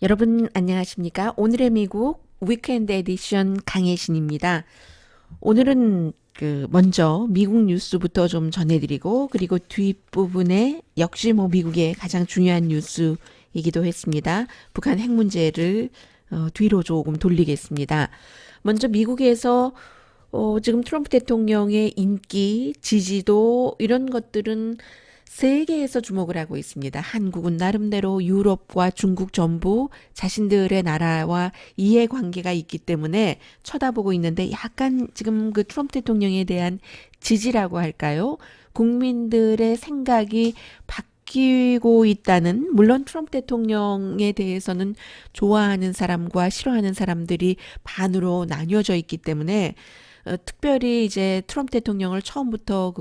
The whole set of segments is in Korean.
여러분 안녕하십니까? 오늘의 미국 위크엔드 에디션 강혜신입니다. 오늘은 먼저 미국 뉴스부터 좀 전해드리고 그리고 뒷부분에 역시 미국의 가장 중요한 뉴스이기도 했습니다. 북한 핵 문제를 뒤로 조금 돌리겠습니다. 먼저 미국에서 지금 트럼프 대통령의 인기, 지지도 이런 것들은 세계에서 주목을 하고 있습니다. 한국은 나름대로 유럽과 중국 전부 자신들의 나라와 이해관계가 있기 때문에 쳐다보고 있는데 약간 지금 그 트럼프 대통령에 대한 지지라고 할까요? 국민들의 생각이 바뀌고 있다는, 물론 트럼프 대통령에 대해서는 좋아하는 사람과 싫어하는 사람들이 반으로 나뉘어져 있기 때문에 특별히 이제 트럼프 대통령을 처음부터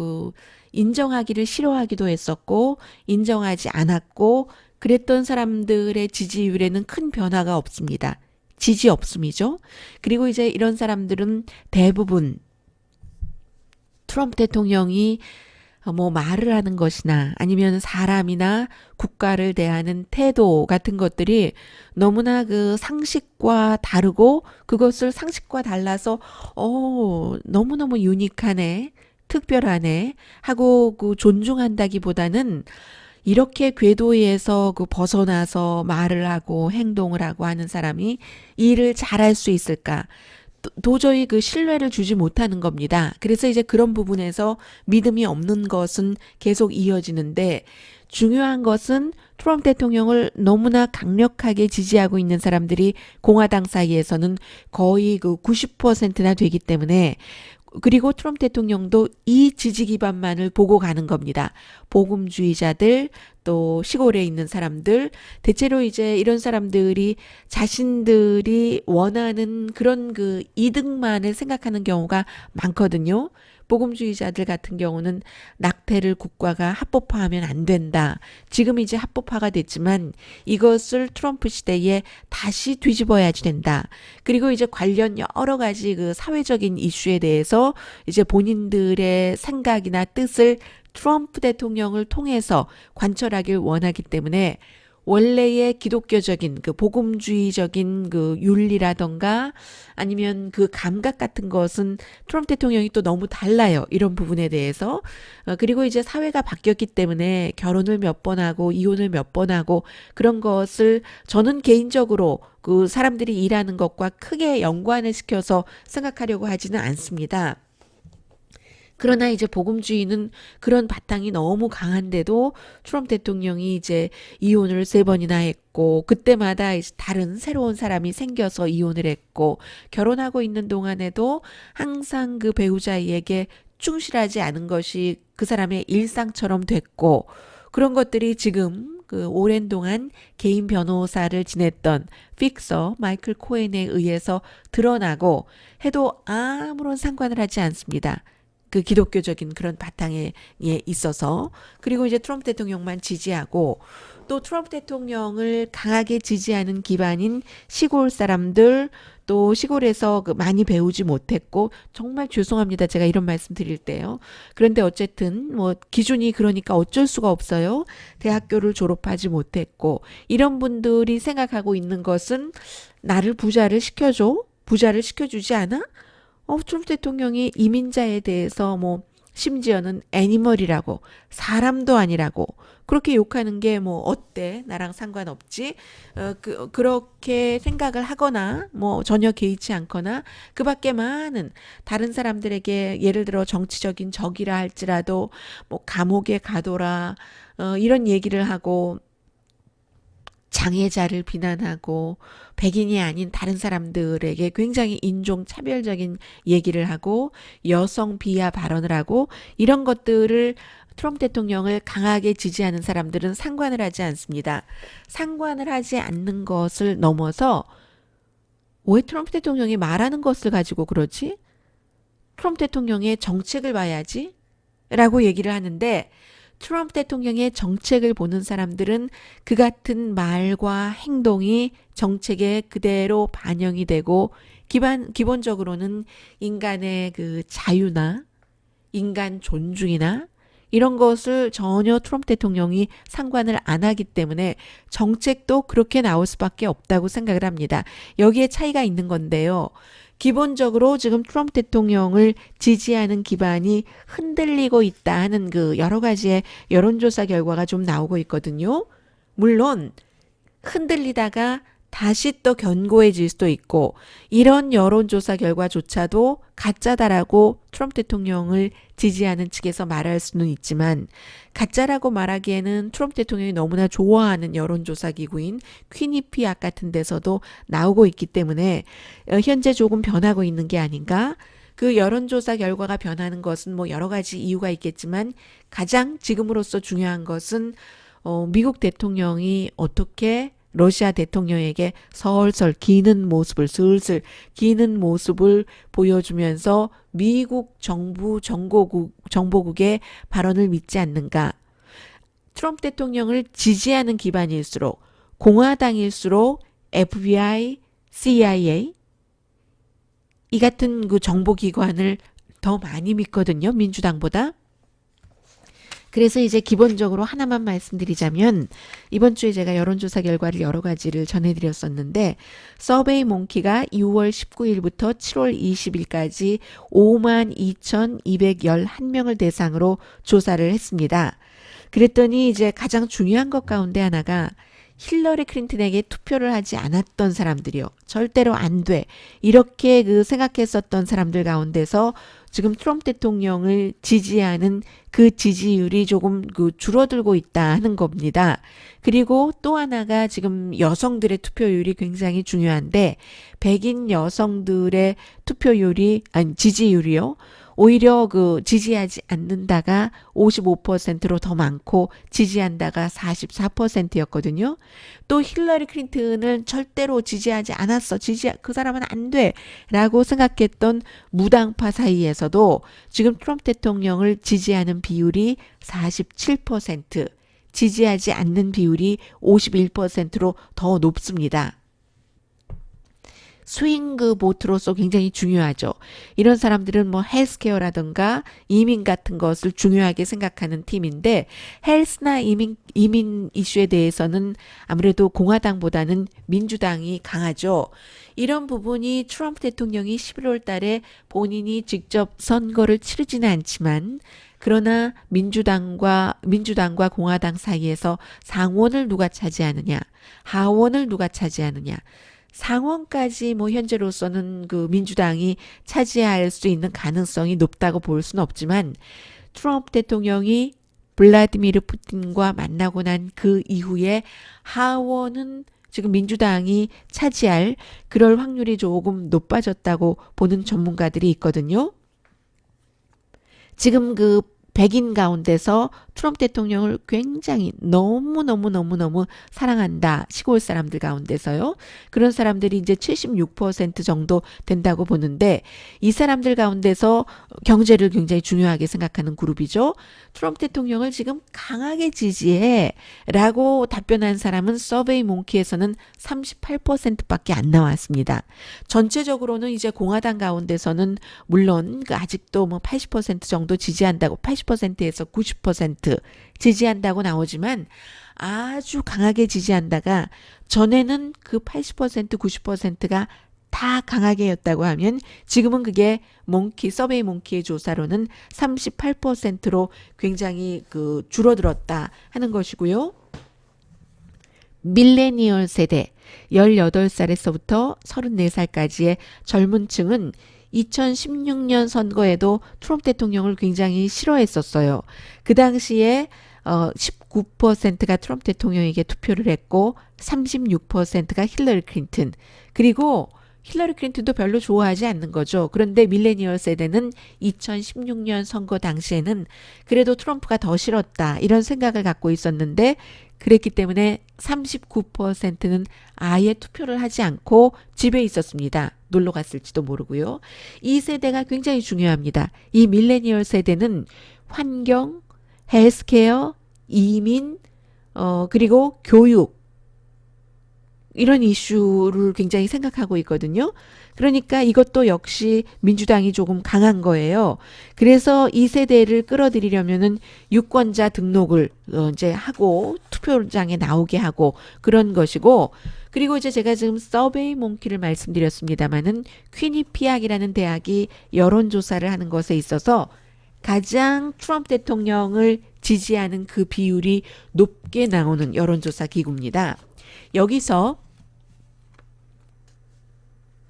인정하기를 싫어하기도 했었고 인정하지 않았고 그랬던 사람들의 지지율에는 큰 변화가 없습니다. 지지 없음이죠. 그리고 이제 이런 사람들은 대부분 트럼프 대통령이 말을 하는 것이나 아니면 사람이나 국가를 대하는 태도 같은 것들이 너무나 그 상식과 다르고 그것을 상식과 달라서 너무너무 유니크하네, 특별하네 하고 존중한다기보다는 이렇게 궤도에서 벗어나서 말을 하고 행동을 하고 하는 사람이 일을 잘할 수 있을까? 도저히 신뢰를 주지 못하는 겁니다. 그래서 이제 그런 부분에서 믿음이 없는 것은 계속 이어지는데 중요한 것은 트럼프 대통령을 너무나 강력하게 지지하고 있는 사람들이 공화당 사이에서는 거의 90%나 되기 때문에 그리고 트럼프 대통령도 이 지지 기반만을 보고 가는 겁니다. 복음주의자들, 또 시골에 있는 사람들, 대체로 이제 이런 사람들이 자신들이 원하는 그런 이득만을 생각하는 경우가 많거든요. 복음주의자들 같은 경우는 낙태를 국가가 합법화하면 안 된다. 지금 이제 합법화가 됐지만 이것을 트럼프 시대에 다시 뒤집어야지 된다. 그리고 이제 관련 여러 가지 사회적인 이슈에 대해서 이제 본인들의 생각이나 뜻을 트럼프 대통령을 통해서 관철하길 원하기 때문에 원래의 기독교적인 복음주의적인 윤리라던가 아니면 감각 같은 것은 트럼프 대통령이 또 너무 달라요. 이런 부분에 대해서. 그리고 이제 사회가 바뀌었기 때문에 결혼을 몇 번 하고 이혼을 몇 번 하고 그런 것을 저는 개인적으로 사람들이 일하는 것과 크게 연관을 시켜서 생각하려고 하지는 않습니다. 그러나 이제 복음주의는 그런 바탕이 너무 강한데도 트럼프 대통령이 이제 이혼을 3번이나 했고 그때마다 이제 다른 새로운 사람이 생겨서 이혼을 했고 결혼하고 있는 동안에도 항상 배우자에게 충실하지 않은 것이 그 사람의 일상처럼 됐고 그런 것들이 지금 오랜 동안 개인 변호사를 지냈던 픽서 마이클 코엔에 의해서 드러나고 해도 아무런 상관을 하지 않습니다. 기독교적인 그런 바탕에 있어서 그리고 이제 트럼프 대통령만 지지하고 또 트럼프 대통령을 강하게 지지하는 기반인 시골 사람들 또 시골에서 많이 배우지 못했고 정말 죄송합니다. 제가 이런 말씀 드릴 때요. 그런데 어쨌든 기준이 그러니까 어쩔 수가 없어요. 대학교를 졸업하지 못했고 이런 분들이 생각하고 있는 것은 나를 부자를 시켜줘? 부자를 시켜주지 않아? 트럼프 대통령이 이민자에 대해서 심지어는 애니멀이라고 사람도 아니라고 그렇게 욕하는 게 어때? 나랑 상관없지? 그렇게 생각을 하거나 전혀 개의치 않거나 그 밖에 많은 다른 사람들에게 예를 들어 정치적인 적이라 할지라도 감옥에 가둬라 이런 얘기를 하고 장애자를 비난하고 백인이 아닌 다른 사람들에게 굉장히 인종차별적인 얘기를 하고 여성 비하 발언을 하고 이런 것들을 트럼프 대통령을 강하게 지지하는 사람들은 상관을 하지 않습니다. 상관을 하지 않는 것을 넘어서 왜 트럼프 대통령이 말하는 것을 가지고 그러지? 트럼프 대통령의 정책을 봐야지 라고 얘기를 하는데 트럼프 대통령의 정책을 보는 사람들은 그 같은 말과 행동이 정책에 그대로 반영이 되고 기본적으로는 인간의 자유나 인간 존중이나 이런 것을 전혀 트럼프 대통령이 상관을 안 하기 때문에 정책도 그렇게 나올 수밖에 없다고 생각을 합니다. 여기에 차이가 있는 건데요. 기본적으로 지금 트럼프 대통령을 지지하는 기반이 흔들리고 있다 하는 그 여러 가지의 여론조사 결과가 좀 나오고 있거든요. 물론 흔들리다가 다시 또 견고해질 수도 있고 이런 여론조사 결과조차도 가짜다라고 트럼프 대통령을 지지하는 측에서 말할 수는 있지만 가짜라고 말하기에는 트럼프 대통령이 너무나 좋아하는 여론조사 기구인 퀴니피악 같은 데서도 나오고 있기 때문에 현재 조금 변하고 있는 게 아닌가. 그 여론조사 결과가 변하는 것은 뭐 여러 가지 이유가 있겠지만 가장 지금으로서 중요한 것은 미국 대통령이 어떻게 러시아 대통령에게 설설 기는 모습을 슬슬 기는 모습을 보여주면서 미국 정부 정보국의 발언을 믿지 않는가. 트럼프 대통령을 지지하는 기반일수록 공화당일수록 FBI, CIA 이 같은 그 정보기관을 더 많이 믿거든요. 민주당보다. 그래서 이제 기본적으로 하나만 말씀드리자면 이번 주에 제가 여론조사 결과를 여러 가지를 전해드렸었는데 서베이 몽키가 6월 19일부터 7월 20일까지 52,211명을 대상으로 조사를 했습니다. 그랬더니 이제 가장 중요한 것 가운데 하나가 힐러리 클린턴에게 투표를 하지 않았던 사람들이요. 절대로 안 돼. 이렇게 그 생각했었던 사람들 가운데서 지금 트럼프 대통령을 지지하는 그 지지율이 조금 그 줄어들고 있다 하는 겁니다. 그리고 또 하나가 지금 여성들의 투표율이 굉장히 중요한데 백인 여성들의 투표율이 아니 지지율이요. 오히려 그 지지하지 않는다가 55%로 더 많고 지지한다가 44%였거든요. 또 힐러리 클린턴을 절대로 지지하지 않았어. 그 사람은 안 돼. 라고 생각했던 무당파 사이에서도 지금 트럼프 대통령을 지지하는 비율이 47%, 지지하지 않는 비율이 51%로 더 높습니다. 스윙그 보트로서 굉장히 중요하죠. 이런 사람들은 뭐 헬스케어라든가 이민 같은 것을 중요하게 생각하는 팀인데 헬스나 이민 이슈에 대해서는 아무래도 공화당보다는 민주당이 강하죠. 이런 부분이 트럼프 대통령이 11월 달에 본인이 직접 선거를 치르지는 않지만 그러나 민주당과 공화당 사이에서 상원을 누가 차지하느냐, 하원을 누가 차지하느냐, 상원까지 뭐 현재로서는 그 민주당이 차지할 수 있는 가능성이 높다고 볼 수는 없지만 트럼프 대통령이 블라디미르 푸틴과 만나고 난 그 이후에 하원은 지금 민주당이 차지할 그럴 확률이 조금 높아졌다고 보는 전문가들이 있거든요. 지금 그 백인 가운데서 트럼프 대통령을 굉장히 너무 사랑한다. 시골 사람들 가운데서요. 그런 사람들이 이제 76% 정도 된다고 보는데 이 사람들 가운데서 경제를 굉장히 중요하게 생각하는 그룹이죠. 트럼프 대통령을 지금 강하게 지지해 라고 답변한 사람은 서베이 몽키에서는 38%밖에 안 나왔습니다. 전체적으로는 이제 공화당 가운데서는 물론 아직도 뭐 80% 정도 지지한다고 80%에서 90% 지지한다고 나오지만 아주 강하게 지지한다가 전에는 그 80% 90%가 다 강하게였다고 하면 지금은 그게 서베이 몽키의 조사로는 38%로 굉장히 그 줄어들었다 하는 것이고요. 밀레니얼 세대 18살에서부터 34살까지의 젊은 층은 2016년 선거에도 트럼프 대통령을 굉장히 싫어했었어요. 그 당시에 19%가 트럼프 대통령에게 투표를 했고 36%가 힐러리 클린턴. 그리고 힐러리 클린턴도 별로 좋아하지 않는 거죠. 그런데 밀레니얼 세대는 2016년 선거 당시에는 그래도 트럼프가 더 싫었다. 이런 생각을 갖고 있었는데 그랬기 때문에 39%는 아예 투표를 하지 않고 집에 있었습니다. 놀러 갔을지도 모르고요. 이 세대가 굉장히 중요합니다. 이 밀레니얼 세대는 환경, 헬스케어, 이민, 그리고 교육 이런 이슈를 굉장히 생각하고 있거든요. 그러니까 이것도 역시 민주당이 조금 강한 거예요. 그래서 이 세대를 끌어들이려면은 유권자 등록을 이제 하고 투표장에 나오게 하고 그런 것이고, 그리고 이제 제가 지금 서베이 몽키를 말씀드렸습니다마는 퀴니피악이라는 대학이 여론조사를 하는 것에 있어서 가장 트럼프 대통령을 지지하는 그 비율이 높게 나오는 여론조사 기구입니다. 여기서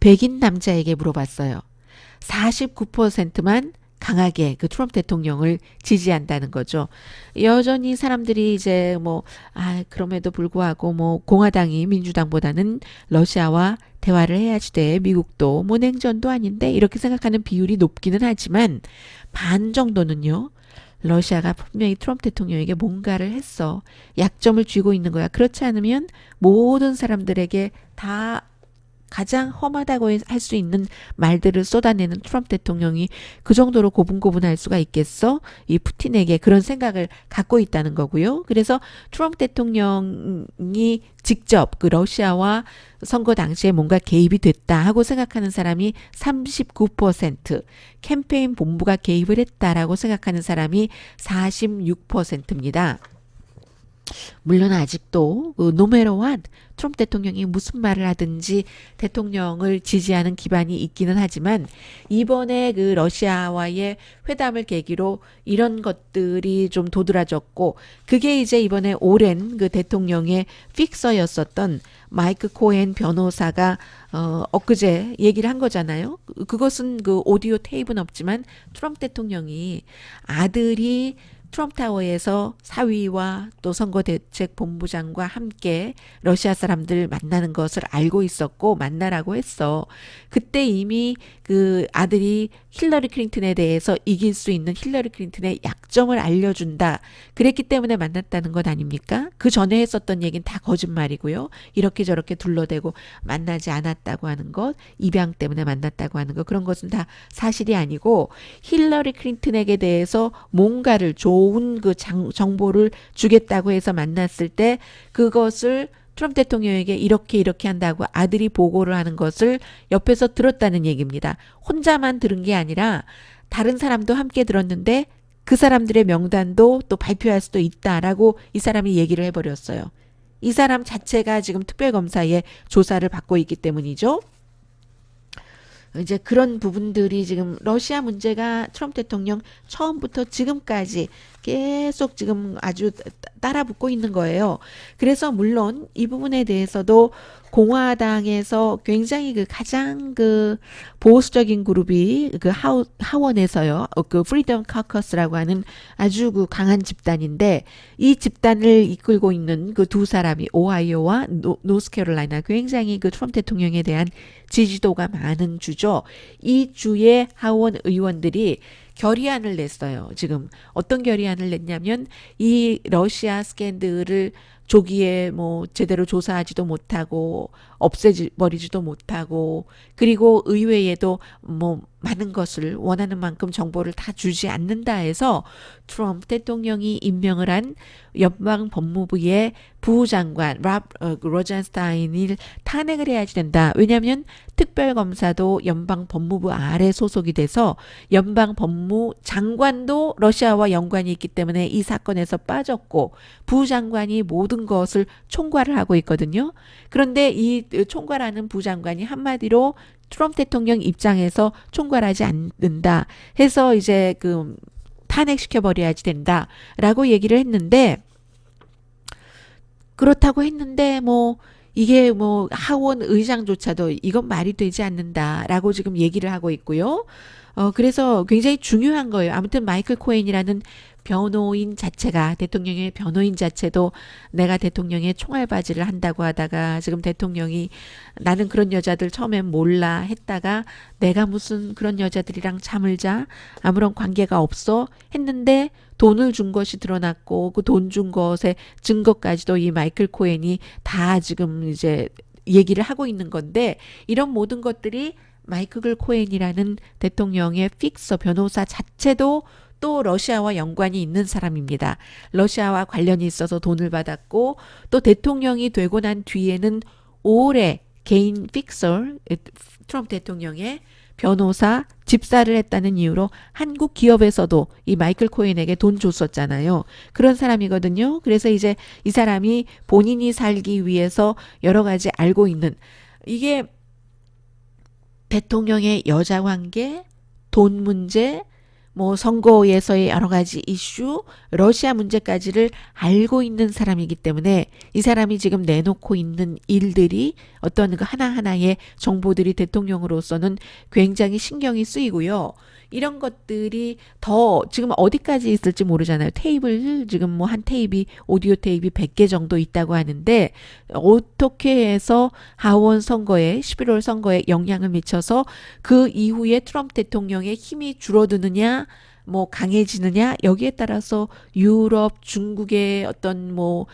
백인 남자에게 물어봤어요. 49%만 강하게 그 트럼프 대통령을 지지한다는 거죠. 여전히 사람들이 이제 그럼에도 불구하고 공화당이 민주당보다는 러시아와 대화를 해야지 돼. 미국도 냉전도 아닌데 이렇게 생각하는 비율이 높기는 하지만 반 정도는요. 러시아가 분명히 트럼프 대통령에게 뭔가를 했어. 약점을 쥐고 있는 거야. 그렇지 않으면 모든 사람들에게 다 가장 험하다고 할 수 있는 말들을 쏟아내는 트럼프 대통령이 그 정도로 고분고분할 수가 있겠어? 이 푸틴에게 그런 생각을 갖고 있다는 거고요. 그래서 트럼프 대통령이 직접 그 러시아와 선거 당시에 뭔가 개입이 됐다 하고 생각하는 사람이 39%, 캠페인 본부가 개입을 했다라고 생각하는 사람이 46%입니다. 물론 아직도 노메로한 트럼프 대통령이 무슨 말을 하든지 대통령을 지지하는 기반이 있기는 하지만 이번에 그 러시아와의 회담을 계기로 이런 것들이 좀 도드라졌고, 그게 이제 이번에 오랜 그 대통령의 픽서였었던 마이크 코엔 변호사가 엊그제 얘기를 한 거잖아요. 그것은 그 오디오 테이프는 없지만 트럼프 대통령이 아들이 트럼프 타워에서 사위와 또 선거대책본부장과 함께 러시아 사람들 만나는 것을 알고 있었고 만나라고 했어. 그때 이미 그 아들이 힐러리 클린턴에 대해서 이길 수 있는 힐러리 클린턴의 약점을 알려준다. 그랬기 때문에 만났다는 것 아닙니까? 그 전에 했었던 얘기는 다 거짓말이고요. 이렇게 저렇게 둘러대고 만나지 않았다고 하는 것, 입양 때문에 만났다고 하는 것, 그런 것은 다 사실이 아니고 힐러리 클린턴에게 대해서 뭔가를 좋은 그 정보를 주겠다고 해서 만났을 때 그것을 트럼프 대통령에게 이렇게 한다고 아들이 보고를 하는 것을 옆에서 들었다는 얘기입니다. 혼자만 들은 게 아니라 다른 사람도 함께 들었는데 그 사람들의 명단도 또 발표할 수도 있다라고 이 사람이 얘기를 해버렸어요. 이 사람 자체가 지금 특별검사의 조사를 받고 있기 때문이죠. 이제 그런 부분들이 지금 러시아 문제가 트럼프 대통령 처음부터 지금까지 계속 지금 아주 따라붙고 있는 거예요. 그래서 물론 이 부분에 대해서도 공화당에서 굉장히 그 가장 그 보수적인 그룹이 그 하원에서요. 그 프리덤 카커스라고 하는 아주 그 강한 집단인데 이 집단을 이끌고 있는 그 두 사람이 오하이오와 노스캐롤라이나 굉장히 그 트럼프 대통령에 대한 지지도가 많은 주죠. 이 주의 하원 의원들이 결의안을 냈어요. 지금 어떤 결의안을 냈냐면 이 러시아 스캔들을 조기에 제대로 조사하지도 못하고 없애버리지도 못하고 그리고 의회에도 많은 것을 원하는 만큼 정보를 다 주지 않는다 해서 트럼프 대통령이 임명을 한 연방 법무부의 부장관 로젠스타인을 탄핵을 해야지 된다. 왜냐하면 특별검사도 연방 법무부 아래 소속이 돼서 연방 법무 장관도 러시아와 연관이 있기 때문에 이 사건에서 빠졌고 부장관이 모든 것을 총괄을 하고 있거든요. 그런데 이 총괄하는 부장관이 한마디로 트럼프 대통령 입장에서 총괄하지 않는다 해서 이제 그 탄핵시켜버려야지 된다라고 얘기를 했는데, 그렇다고 했는데 이게 하원 의장조차도 이건 말이 되지 않는다라고 지금 얘기를 하고 있고요. 그래서 굉장히 중요한 거예요. 아무튼 마이클 코엔이라는 변호인 자체가 대통령의 변호인 자체도 내가 대통령의 총알바지를 한다고 하다가 지금 대통령이 나는 그런 여자들 처음엔 몰라 했다가 내가 무슨 그런 여자들이랑 잠을 자 아무런 관계가 없어 했는데 돈을 준 것이 드러났고 그 돈 준 것의 증거까지도 이 마이클 코엔이 다 지금 이제 얘기를 하고 있는 건데, 이런 모든 것들이 마이클 코엔이라는 대통령의 픽서 변호사 자체도 또 러시아와 연관이 있는 사람입니다. 러시아와 관련이 있어서 돈을 받았고 또 대통령이 되고 난 뒤에는 올해 개인 픽서 트럼프 대통령의 변호사 집사를 했다는 이유로 한국 기업에서도 이 마이클 코엔에게 돈 줬었잖아요. 그런 사람이거든요. 그래서 이제 이 사람이 본인이 살기 위해서 여러 가지 알고 있는 이게 대통령의 여자 관계, 돈 문제, 뭐 선거에서의 여러 가지 이슈, 러시아 문제까지를 알고 있는 사람이기 때문에 이 사람이 지금 내놓고 있는 일들이 어떤 그 하나하나의 정보들이 대통령으로서는 굉장히 신경이 쓰이고요. 이런 것들이 더 지금 어디까지 있을지 모르잖아요. 테이블 지금 뭐 한 테이프 오디오 테이프 100개 정도 있다고 하는데 어떻게 해서 하원 선거에 11월 선거에 영향을 미쳐서 그 이후에 트럼프 대통령의 힘이 줄어드느냐 뭐 강해지느냐 여기에 따라서 유럽, 중국의 어떤 뭐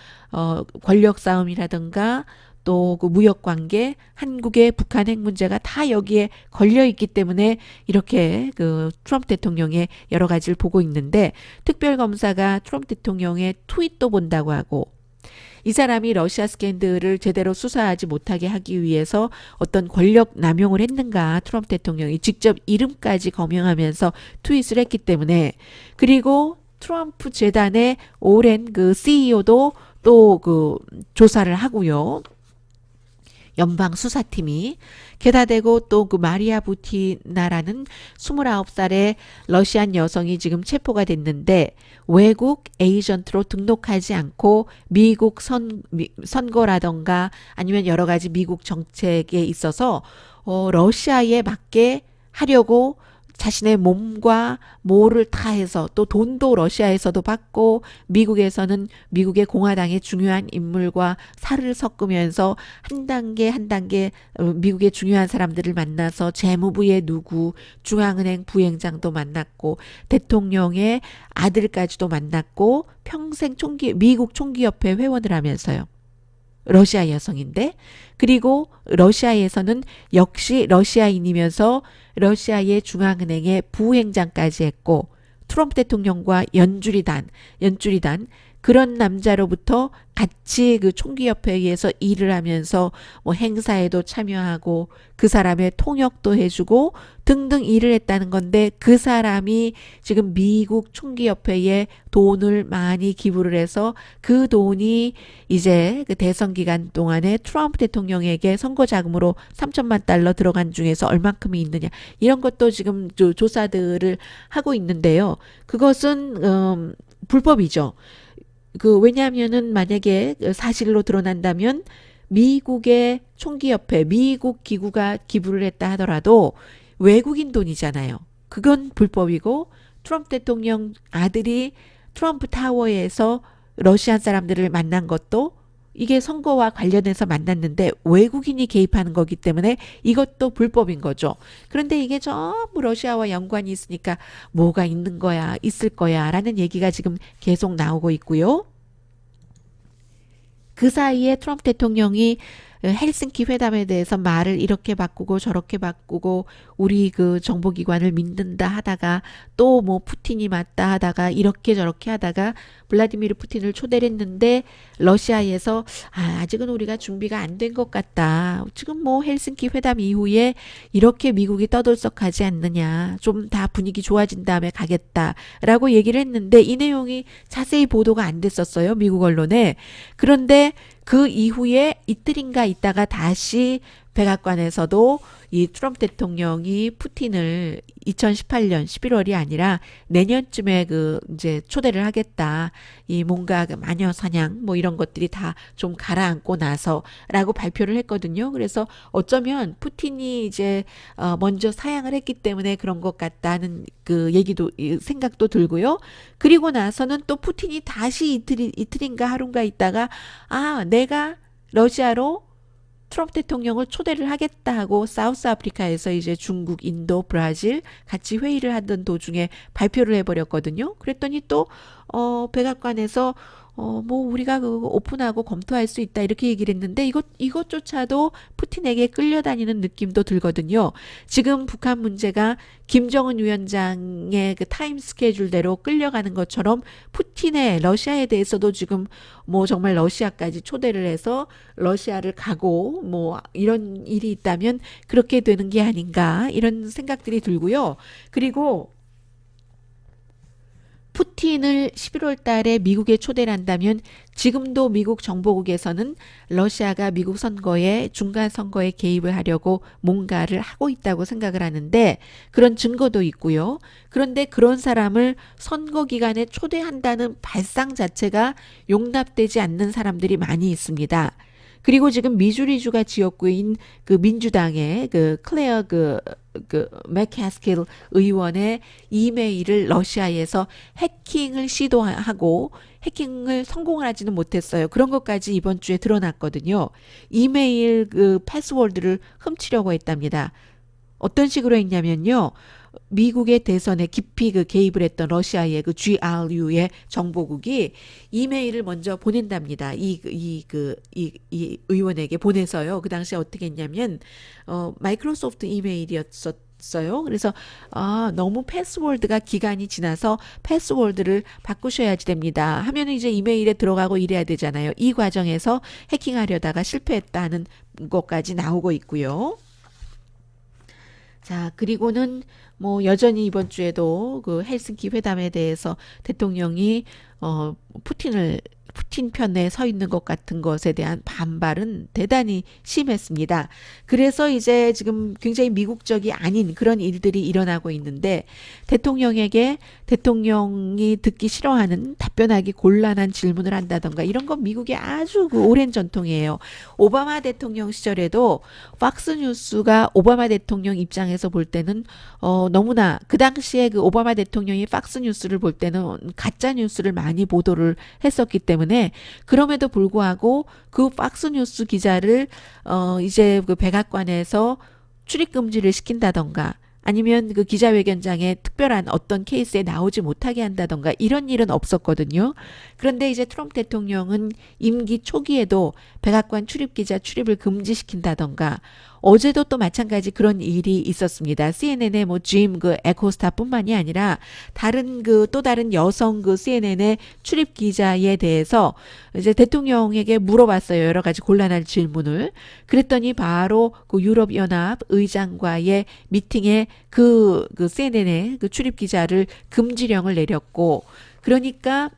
권력 싸움이라든가 또 그 무역 관계, 한국의 북한 핵 문제가 다 여기에 걸려 있기 때문에 이렇게 그 트럼프 대통령의 여러 가지를 보고 있는데 특별검사가 트럼프 대통령의 트윗도 본다고 하고 이 사람이 러시아 스캔들을 제대로 수사하지 못하게 하기 위해서 어떤 권력 남용을 했는가 트럼프 대통령이 직접 이름까지 거명하면서 트윗을 했기 때문에 그리고 트럼프 재단의 오랜 그 CEO도 또 그 조사를 하고요. 연방 수사팀이 게다 대고 또 그 마리아 부티나라는 29살의 러시안 여성이 지금 체포가 됐는데 외국 에이전트로 등록하지 않고 미국 선거라던가 아니면 여러 가지 미국 정책에 있어서 러시아에 맞게 하려고 자신의 몸과 모를 다해서 또 돈도 러시아에서도 받고 미국에서는 미국의 공화당의 중요한 인물과 살을 섞으면서 한 단계 한 단계 미국의 중요한 사람들을 만나서 재무부의 누구 중앙은행 부행장도 만났고 대통령의 아들까지도 만났고 평생 미국 총기협회 회원을 하면서요. 러시아 여성인데 그리고 러시아에서는 역시 러시아인이면서 러시아의 중앙은행의 부행장까지 했고 트럼프 대통령과 연줄이단 그런 남자로부터 같이 그 총기협회에서 일을 하면서 뭐 행사에도 참여하고 그 사람의 통역도 해주고 등등 일을 했다는 건데 그 사람이 지금 미국 총기협회에 돈을 많이 기부를 해서 그 돈이 이제 그 대선 기간 동안에 트럼프 대통령에게 선거 자금으로 3천만 달러 들어간 중에서 얼만큼이 있느냐 이런 것도 지금 조사들을 하고 있는데요. 그것은 불법이죠. 왜냐하면은 만약에 사실로 드러난다면 미국의 총기협회, 미국 기구가 기부를 했다 하더라도 외국인 돈이잖아요. 그건 불법이고 트럼프 대통령 아들이 트럼프 타워에서 러시안 사람들을 만난 것도 이게 선거와 관련해서 만났는데 외국인이 개입하는 거기 때문에 이것도 불법인 거죠. 그런데 이게 전부 러시아와 연관이 있으니까 뭐가 있는 거야, 있을 거야 라는 얘기가 지금 계속 나오고 있고요. 그 사이에 트럼프 대통령이 헬싱키 회담에 대해서 말을 이렇게 바꾸고 저렇게 바꾸고 우리 그 정보기관을 믿는다 하다가 또 뭐 푸틴이 맞다 하다가 이렇게 저렇게 하다가 블라디미르 푸틴을 초대를 했는데 러시아에서 아직은 우리가 준비가 안 된 것 같다. 지금 뭐 헬싱키 회담 이후에 이렇게 미국이 떠들썩하지 않느냐. 좀 다 분위기 좋아진 다음에 가겠다라고 얘기를 했는데 이 내용이 자세히 보도가 안 됐었어요. 미국 언론에. 그런데 그 이후에 이틀인가 있다가 다시 백악관에서도 이 트럼프 대통령이 푸틴을 2018년 11월이 아니라 내년쯤에 그 이제 초대를 하겠다. 이 뭔가 그 마녀 사냥 뭐 이런 것들이 다 좀 가라앉고 나서라고 발표를 했거든요. 그래서 어쩌면 푸틴이 이제 먼저 사양을 했기 때문에 그런 것 같다는 그 얘기도 생각도 들고요. 그리고 나서는 또 푸틴이 다시 이틀인가 하루인가 있다가 내가 러시아로 트럼프 대통령을 초대를 하겠다 하고 사우스 아프리카에서 이제 중국, 인도, 브라질 같이 회의를 하던 도중에 발표를 해버렸거든요. 그랬더니 또 백악관에서 뭐 우리가 그 오픈하고 검토할 수 있다 이렇게 얘기를 했는데 이것조차도 푸틴에게 끌려다니는 느낌도 들거든요. 지금 북한 문제가 김정은 위원장의 그 타임 스케줄대로 끌려가는 것처럼 푸틴의 러시아에 대해서도 지금 뭐 정말 러시아까지 초대를 해서 러시아를 가고 뭐 이런 일이 있다면 그렇게 되는 게 아닌가 이런 생각들이 들고요. 그리고 푸틴을 11월 달에 미국에 초대를 한다면 지금도 미국 정보국에서는 러시아가 미국 선거에 중간 선거에 개입을 하려고 뭔가를 하고 있다고 생각을 하는데 그런 증거도 있고요. 그런데 그런 사람을 선거 기간에 초대한다는 발상 자체가 용납되지 않는 사람들이 많이 있습니다. 그리고 지금 미주리주가 지역구인 그 민주당의 그 클레어 그 맥캐스킬 의원의 이메일을 러시아에서 해킹을 시도하고 해킹을 성공을 하지는 못했어요. 그런 것까지 이번 주에 드러났거든요. 이메일 그 패스워드를 훔치려고 했답니다. 어떤 식으로 했냐면요. 미국의 대선에 깊이 그 개입을 했던 러시아의 그 GRU의 정보국이 이메일을 먼저 보낸답니다. 이 의원에게 보내서요. 그 당시에 어떻게 했냐면, 마이크로소프트 이메일이었어요. 그래서, 너무 패스워드가 기간이 지나서 패스워드를 바꾸셔야지 됩니다. 하면은 이제 이메일에 들어가고 이래야 되잖아요. 이 과정에서 해킹하려다가 실패했다는 것까지 나오고 있고요. 자, 그리고는 뭐 여전히 이번 주에도 그 헬싱키 회담에 대해서 대통령이 푸틴 편에 서 있는 것 같은 것에 대한 반발은 대단히 심했습니다. 그래서 이제 지금 굉장히 미국적이 아닌 그런 일들이 일어나고 있는데 대통령이 듣기 싫어하는 답변하기 곤란한 질문을 한다던가 이런 건 미국의 아주 그 오랜 전통이에요. 오바마 대통령 시절에도 팍스뉴스가 오바마 대통령 입장에서 볼 때는 너무나 그 당시에 그 오바마 대통령이 팍스뉴스를 볼 때는 가짜 뉴스를 많이 보도를 했었기 때문에 그럼에도 불구하고 그 팍스뉴스 기자를 이제 그 백악관에서 출입 금지를 시킨다던가 아니면 그 기자회견장에 특별한 어떤 케이스에 나오지 못하게 한다던가 이런 일은 없었거든요. 그런데 이제 트럼프 대통령은 임기 초기에도 백악관 출입 기자 출입을 금지시킨다던가 어제도 또 마찬가지 그런 일이 있었습니다. CNN의 뭐 짐 그 에코스타뿐만이 아니라 다른 그 또 다른 여성 그 CNN의 출입 기자에 대해서 이제 대통령에게 물어봤어요. 여러 가지 곤란한 질문을. 그랬더니 바로 그 유럽연합 의장과의 미팅에 그 CNN의 그 출입 기자를 금지령을 내렸고 그러니까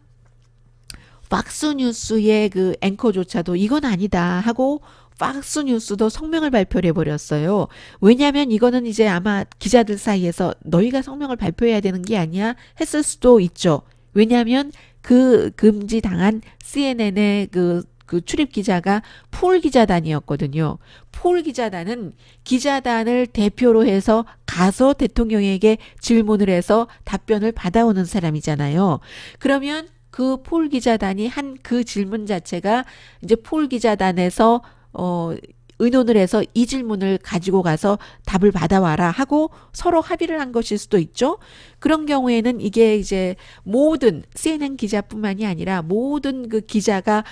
팍스뉴스의 그 앵커조차도 이건 아니다 하고 팍스뉴스도 성명을 발표를 해버렸어요. 왜냐하면 이거는 이제 아마 기자들 사이에서 너희가 성명을 발표해야 되는 게 아니야 했을 수도 있죠. 왜냐하면 그 금지당한 CNN의 그 출입 기자가 폴 기자단이었거든요. 폴 기자단은 기자단을 대표로 해서 가서 대통령에게 질문을 해서 답변을 받아오는 사람이잖아요. 그러면 그 폴 기자단이 한 그 질문 자체가 이제 폴 기자단에서 의논을 해서 이 질문을 가지고 가서 답을 받아와라 하고 서로 합의를 한 것일 수도 있죠. 그런 경우에는 이게 이제 모든 CNN 기자뿐만이 아니라 모든 그 기자가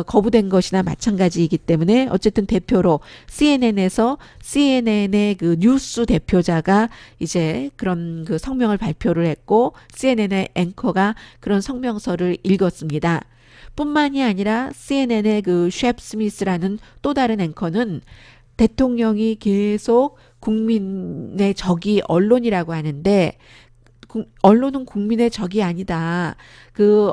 거부된 것이나 마찬가지이기 때문에 어쨌든 대표로 CNN에서 CNN의 그 뉴스 대표자가 이제 그런 그 성명을 발표를 했고 CNN의 앵커가 그런 성명서를 읽었습니다. 뿐만이 아니라 CNN의 그 셰프 스미스라는 또 다른 앵커는 대통령이 계속 국민의 적이 언론이라고 하는데 언론은 국민의 적이 아니다. 그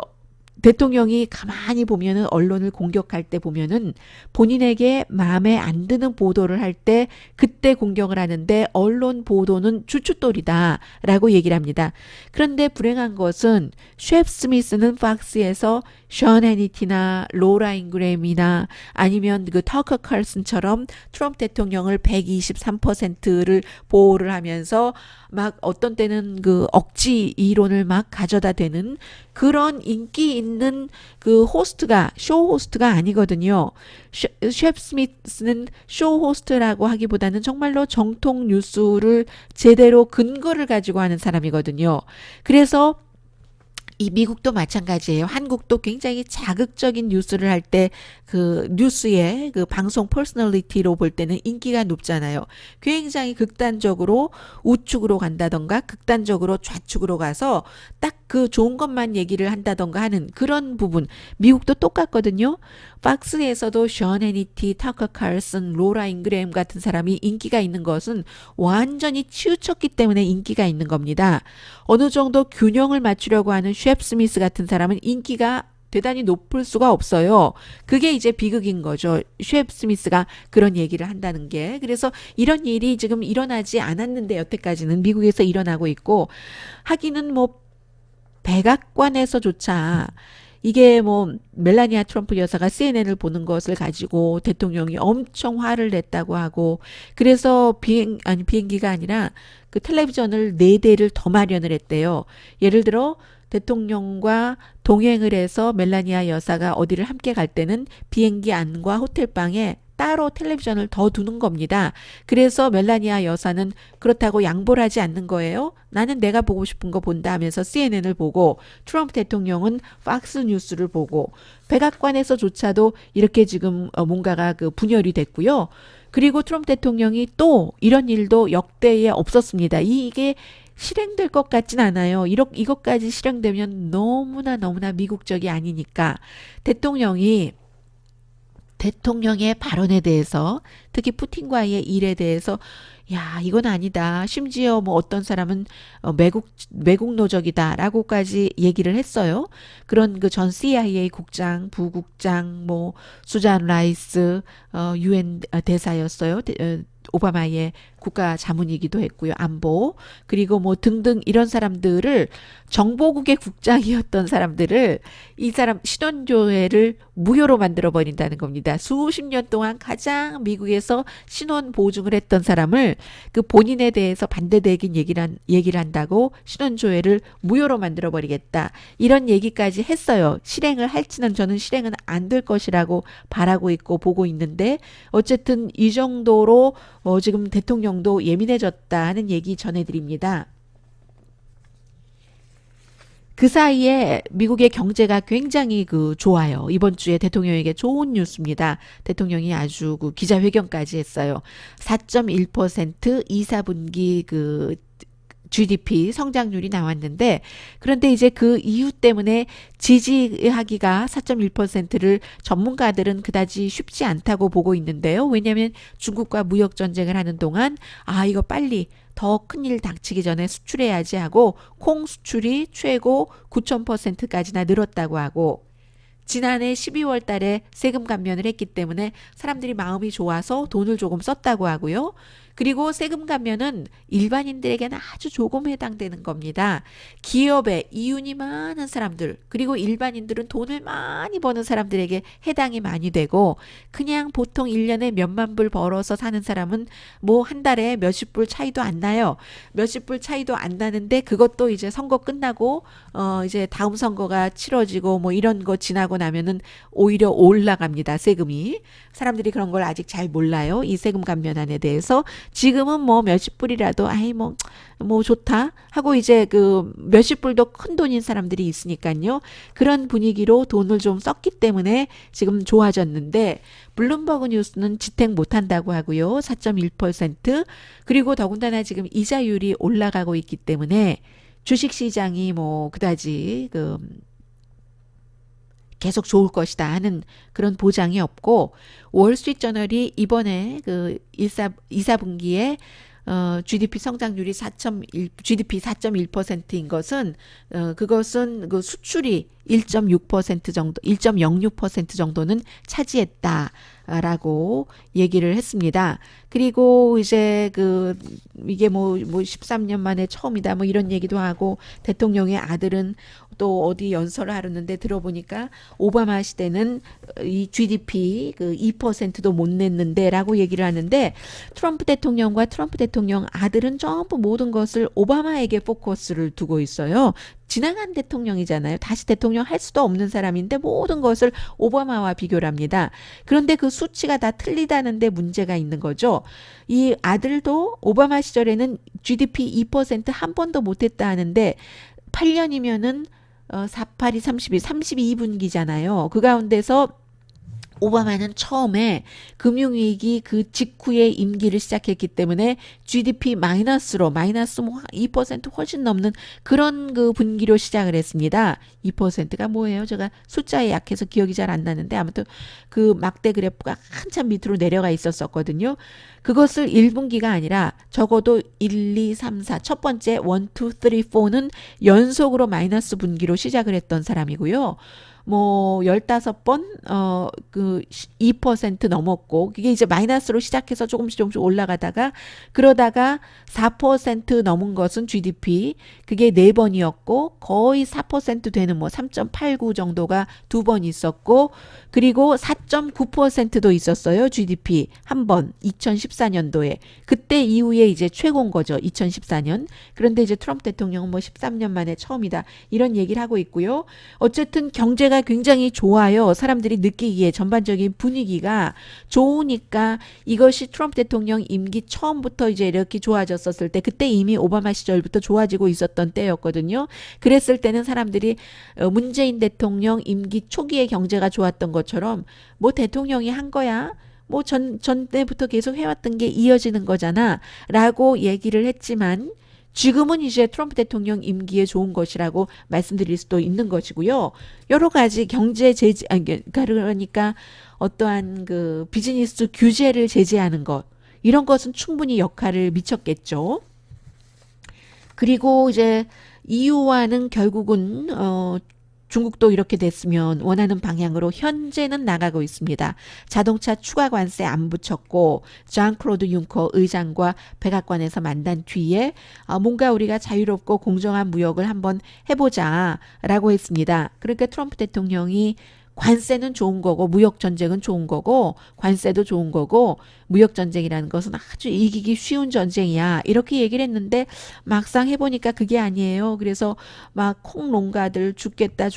대통령이 가만히 보면은 언론을 공격할 때 보면은 본인에게 마음에 안 드는 보도를 할 때 그때 공격을 하는데 언론 보도는 주춧돌이다라고 얘기를 합니다. 그런데 불행한 것은 셰프 스미스는 팍스에서 션 해니티나 로라 잉그램이나 아니면 그 터커 칼슨처럼 트럼프 대통령을 123%를 보호를 하면서 막 어떤 때는 그 억지 이론을 막 가져다 대는 그런 인기 있는 그 호스트가 쇼 호스트가 아니거든요. 셰프 스미스는 쇼 호스트라고 하기보다는 정말로 정통 뉴스를 제대로 근거를 가지고 하는 사람이거든요. 그래서 이 미국도 마찬가지예요. 한국도 굉장히 자극적인 뉴스를 할 때 그 뉴스의 그 방송 퍼스널리티로 볼 때는 인기가 높잖아요. 굉장히 극단적으로 우측으로 간다던가 극단적으로 좌측으로 가서 딱 그 좋은 것만 얘기를 한다던가 하는 그런 부분. 미국도 똑같거든요. 박스에서도 션 해니티, 타커 칼슨, 로라 잉그램 같은 사람이 인기가 있는 것은 완전히 치우쳤기 때문에 인기가 있는 겁니다. 어느 정도 균형을 맞추려고 하는 셰프 스미스 같은 사람은 인기가 대단히 높을 수가 없어요. 그게 이제 비극인 거죠. 셰프 스미스가 그런 얘기를 한다는 게. 그래서 이런 일이 지금 일어나지 않았는데 여태까지는 미국에서 일어나고 있고 하기는 뭐 백악관에서조차 이게 뭐 멜라니아 트럼프 여사가 CNN을 보는 것을 가지고 대통령이 엄청 화를 냈다고 하고 그래서 비행기가 아니라 그 텔레비전을 4대를 더 마련을 했대요. 예를 들어 대통령과 동행을 해서 멜라니아 여사가 어디를 함께 갈 때는 비행기 안과 호텔방에 따로 텔레비전을 더 두는 겁니다. 그래서 멜라니아 여사는 그렇다고 양보를 하지 않는 거예요. 나는 내가 보고 싶은 거 본다 하면서 CNN을 보고 트럼프 대통령은 팍스 뉴스를 보고 백악관에서조차도 이렇게 지금 뭔가가 그 분열이 됐고요. 그리고 트럼프 대통령이 또 이런 일도 역대에 없었습니다. 이게 실행될 것 같진 않아요. 이것까지 실행되면 너무나 미국적이 아니니까 대통령의 발언에 대해서 특히 푸틴과의 일에 대해서 야 이건 아니다. 심지어 뭐 어떤 사람은 매국 노적이다라고까지 얘기를 했어요. 그런 그 전 CIA 국장, 부국장, 뭐 수잔 라이스, UN 대사였어요. 오바마의 국가 자문이기도 했고요. 안보 그리고 뭐 등등 이런 사람들을 정보국의 국장이었던 사람들을 이 사람 신원조회를 무효로 만들어 버린다는 겁니다. 수십 년 동안 가장 미국에서 신원 보증을 했던 사람을 그 본인에 대해서 반대되긴 얘기를 한다고 신원조회를 무효로 만들어 버리겠다. 이런 얘기까지 했어요. 실행을 할지는 저는 실행은 안 될 것이라고 바라고 있고 보고 있는데 어쨌든 이 정도로 지금 대통령도 예민해졌다 하는 얘기 전해드립니다. 그 사이에 미국의 경제가 굉장히 그 좋아요. 이번 주에 대통령에게 좋은 뉴스입니다. 대통령이 아주 그 기자회견까지 했어요. 4.1% 2, 4분기 그 GDP 성장률이 나왔는데 그런데 이제 그 이유 때문에 지지하기가 4.1%를 전문가들은 그다지 쉽지 않다고 보고 있는데요. 왜냐하면 중국과 무역 전쟁을 하는 동안 이거 빨리 더 큰일 닥치기 전에 수출해야지 하고 콩 수출이 최고 9,000%까지나 늘었다고 하고 지난해 12월 달에 세금 감면을 했기 때문에 사람들이 마음이 좋아서 돈을 조금 썼다고 하고요. 그리고 세금 감면은 일반인들에게는 아주 조금 해당되는 겁니다. 기업에 이윤이 많은 사람들 그리고 일반인들은 돈을 많이 버는 사람들에게 해당이 많이 되고 그냥 보통 1년에 몇만 불 벌어서 사는 사람은 뭐 한 달에 몇십 불 차이도 안 나요. 몇십 불 차이도 안 나는데 그것도 이제 선거 끝나고 이제 다음 선거가 치러지고 뭐 이런 거 지나고 나면은 오히려 올라갑니다. 세금이. 사람들이 그런 걸 아직 잘 몰라요. 이 세금 감면안에 대해서. 지금은 뭐 몇십 불이라도 뭐 좋다 하고 이제 그 몇십 불도 큰 돈인 사람들이 있으니까요. 그런 분위기로 돈을 좀 썼기 때문에 지금 좋아졌는데 블룸버그 뉴스는 지탱 못한다고 하고요. 4.1% 그리고 더군다나 지금 이자율이 올라가고 있기 때문에 주식시장이 뭐 그다지 계속 좋을 것이다 하는 그런 보장이 없고 월스트리트저널이 이번에 그 2, 4분기에 GDP 성장률이 4.1%인 것은 그것은 그 수출이 1.6% 정도, 1.06% 정도는 차지했다라고 얘기를 했습니다. 그리고 이제 이게 뭐 13년 만에 처음이다 뭐 이런 얘기도 하고 대통령의 아들은 또 어디 연설을 하려는데 들어보니까 오바마 시대는 이 GDP 2%도 못 냈는데라고 얘기를 하는데 트럼프 대통령과 트럼프 대통령 아들은 전부 모든 것을 오바마에게 포커스를 두고 있어요. 지나간 대통령이잖아요. 다시 대통령 할 수도 없는 사람인데 모든 것을 오바마와 비교를 합니다. 그런데 그 수치가 다 틀리다는데 문제가 있는 거죠. 이 아들도 오바마 시절에는 GDP 2% 한 번도 못했다 하는데 8년이면은 48이 32분기잖아요. 그 가운데서 오바마는 처음에 금융위기 그 직후에 임기를 시작했기 때문에 GDP 마이너스로 마이너스 뭐 2% 훨씬 넘는 그런 그 분기로 시작을 했습니다. 2%가 뭐예요? 제가 숫자에 약해서 기억이 잘 안 나는데 아무튼 그 막대 그래프가 한참 밑으로 내려가 있었거든요. 그것을 1분기가 아니라 적어도 1, 2, 3, 4 첫 번째 1, 2, 3, 4는 연속으로 마이너스 분기로 시작을 했던 사람이고요. 뭐 15번 그 2% 넘었고 그게 이제 마이너스로 시작해서 조금씩 올라가다가 그러다가 4% 넘은 것은 GDP 그게 4번이었고 거의 4% 되는 뭐 3.89 정도가 2번 있었고 그리고 4.9%도 있었어요. GDP 한 번 2014년도에 그때 이후에 이제 최고인 거죠. 2014년. 그런데 이제 트럼프 대통령은 뭐 13년 만에 처음이다. 이런 얘기를 하고 있고요. 어쨌든 경제가 굉장히 좋아요. 사람들이 느끼기에 전반적인 분위기가 좋으니까 이것이 트럼프 대통령 임기 처음부터 이제 이렇게 좋아졌었을 때 그때 이미 오바마 시절부터 좋아지고 있었던 때였거든요. 그랬을 때는 사람들이 문재인 대통령 임기 초기에 경제가 좋았던 것처럼 뭐 대통령이 한 거야. 뭐 전때부터 계속 해왔던 게 이어지는 거잖아. 라고 얘기를 했지만 지금은 이제 트럼프 대통령 임기에 좋은 것이라고 말씀드릴 수도 있는 것이고요. 여러 가지 경제 제재, 그러니까 어떠한 그 비즈니스 규제를 제재하는 것, 이런 것은 충분히 역할을 미쳤겠죠. 그리고 이제 EU와는 결국은 중국도 이렇게 됐으면 원하는 방향으로 현재는 나가고 있습니다. 자동차 추가 관세 안 붙였고 장 클로드 융커 의장과 백악관에서 만난 뒤에 뭔가 우리가 자유롭고 공정한 무역을 한번 해보자라고 했습니다. 그러니까 트럼프 대통령이 관세는 좋은 거고 무역 전쟁은 좋은 거고 관세도 좋은 거고 무역 전쟁이라는 것은 아주 이기기 쉬운 전쟁이야. 이렇게 얘기를 했는데 막상 해보니까 그게 아니에요. 그래서 막 콩농가들 죽겠다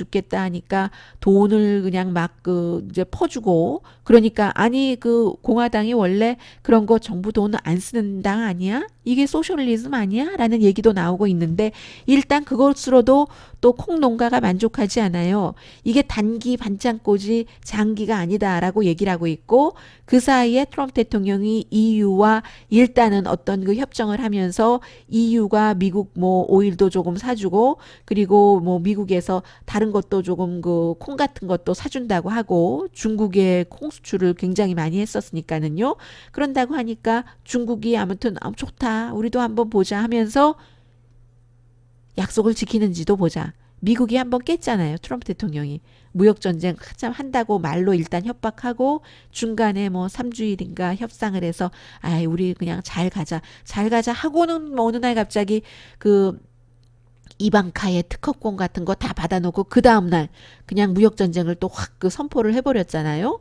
하니까 돈을 그냥 막 그 이제 퍼주고 그러니까 아니 그 공화당이 원래 그런 거 정부 돈을 안 쓰는 당 아니야? 이게 소셜리즘 아니야? 라는 얘기도 나오고 있는데 일단 그것으로도 또 콩농가가 만족하지 않아요. 이게 단기 반창고지 장기가 아니다라고 얘기를 하고 있고 그 사이에 트럼프 대통령이 EU와 일단은 어떤 그 협정을 하면서 EU가 미국 뭐 오일도 조금 사주고 그리고 뭐 미국에서 다른 것도 조금 그 콩 같은 것도 사준다고 하고 중국의 콩 수출을 굉장히 많이 했었으니까는요. 그런다고 하니까 중국이 아무튼 좋다. 우리도 한번 보자 하면서 약속을 지키는지도 보자. 미국이 한번 깼잖아요. 트럼프 대통령이. 무역전쟁 한참 한다고 말로 일단 협박하고 중간에 뭐 3주일인가 협상을 해서 아이 우리 그냥 잘 가자. 잘 가자 하고는 뭐 어느 날 갑자기 그 이방카의 특허권 같은 거 다 받아놓고 그 다음날 그냥 무역전쟁을 또 확 그 선포를 해버렸잖아요.